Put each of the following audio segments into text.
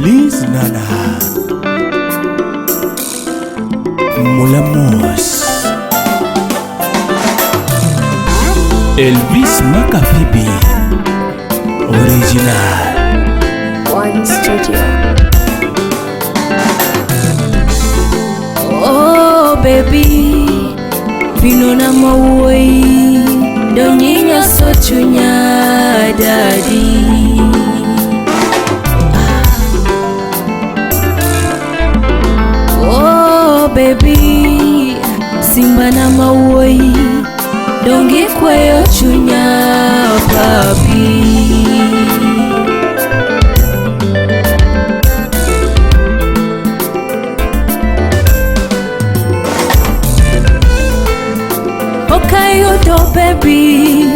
Liz Nana Mulamos Elvis Makafibi Original One Studio. Oh baby, binona mawoi donyinya sochunya daddy. Oh baby, simba na mawoi dongi kweyo chunya papi. Okayodo baby,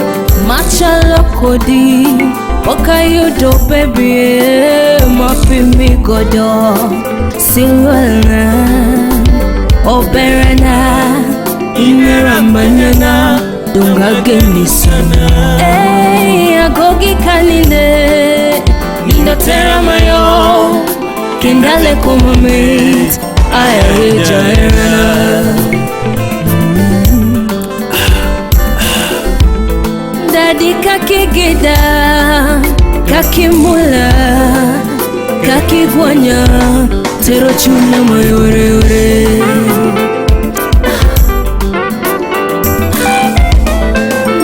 machala kodi. Okayodo baby, mapimi godo. Silwana, oberana, inera manyana, donga geni sana. Hey, agogi kanile, nindo tera mayo, kendale komamit, ayareja erana. Daddy kakigida, kakimula, kakigwanya, tero chuna mayore ore.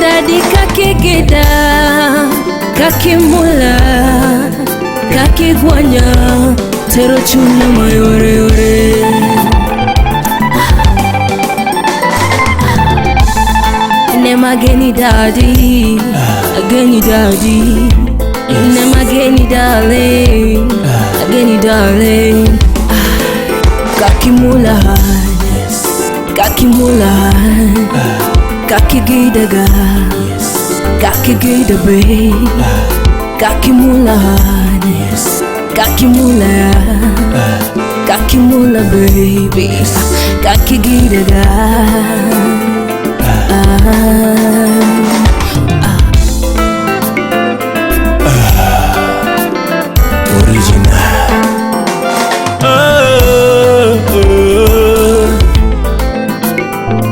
Daddy kakigida, kakimula, kakigwanya, tero chuna mayore ore. Nemageni daddy, ageni daddy. Nemageni darling, ageni darling. Kakimula, Yes kakimula, kakigidaga, kakigida babe. Kakimula, Yes kakimula, kakimula baby. Kakigidaga. Original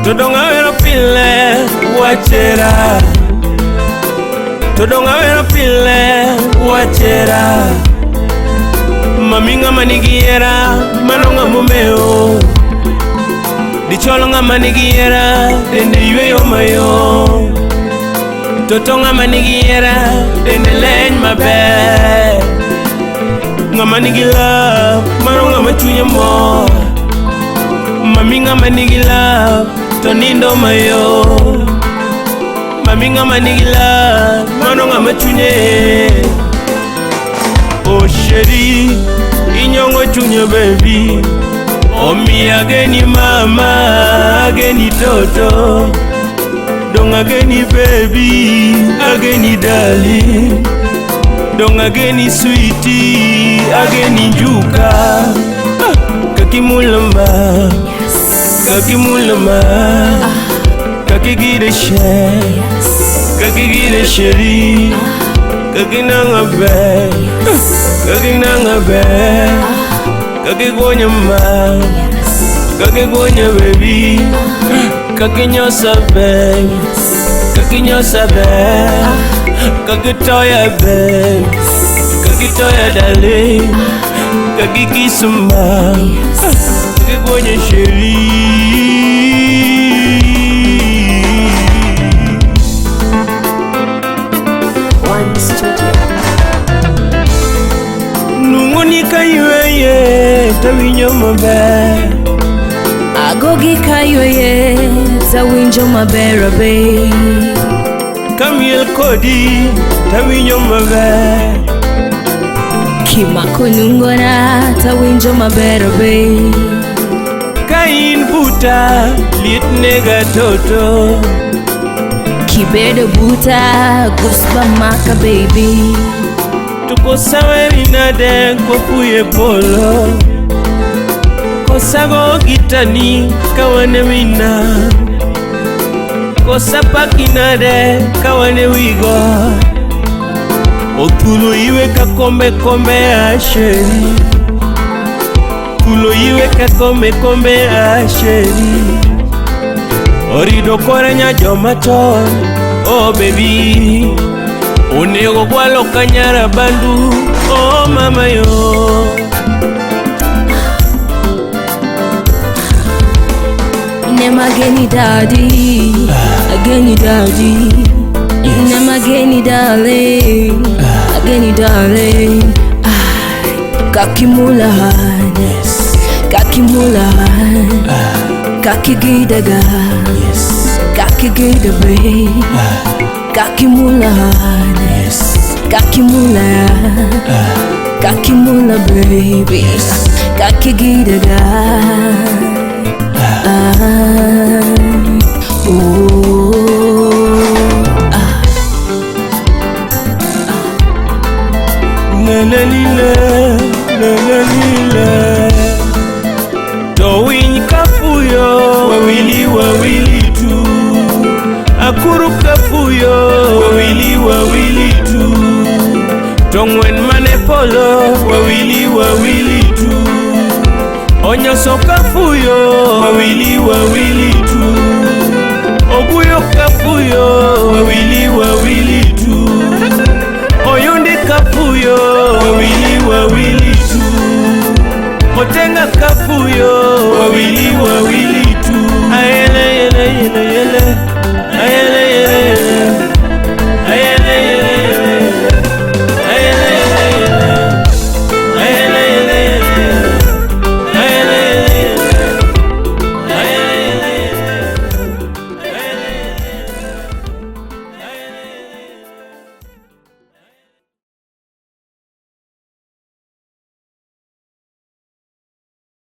Todonga wero pile wachera. Todonga wero pile wachera. Maminga manigiera manonga mumeo. Dicholonga manigiera dende yueyo mayo. Totonga manigiera dende leny maber. Ngama nigi love manonga machunye mor. Mami ngama nigi love to nindo mayo. Mami ngama nigi love manonga machunye. Oh sheri inyongo chunye baby. Omi ageni mama, ageni toto. Dong ageni baby, ageni darling. Dong ageni sweetie, ageni njuka. Kakimulama, kakimulama. Kakigire she, kakigire sheri. Kakinanga be, kakinanga be. Kakigwonya ma, kakigwonya baby. Kakinyosa baby, kakinyosa baby. Kakitoya baby, kakitoya darling. Kakikisuma, kakigwonya sheri. One Studio. Nungoni kayueye, tawinyo maber. Agogi kayoye, tawinjo mabera babe. Kamiel kodi, tawinyo maber. Kimako nungona, tawinjo mabera babe. Kain buta, liet nega toto. Kibedo buta, gusba maka baby. Tuko sawe minade kwa puye polo. Kosago gitani kawane mina. kosa pakinade kawane wigo Othulo iwe ka kombe asheri Thulo iwe ka kombe asheri Orido kore nya jomaton Oh baby Onego gwalo kanyara bandu Oh mama yo Nema geni daddy Ageni daddy Nema geni darling Ageni darling Kakimulahan Kakimulahan Kakigidaga Kakigida babe Kakimulahan Kakimula baby Kakigidaga La Towing kafuyo wawili tu Akuru kafuyo wawili tu Tongwen manepolo wawili tu Onyoso kafuyo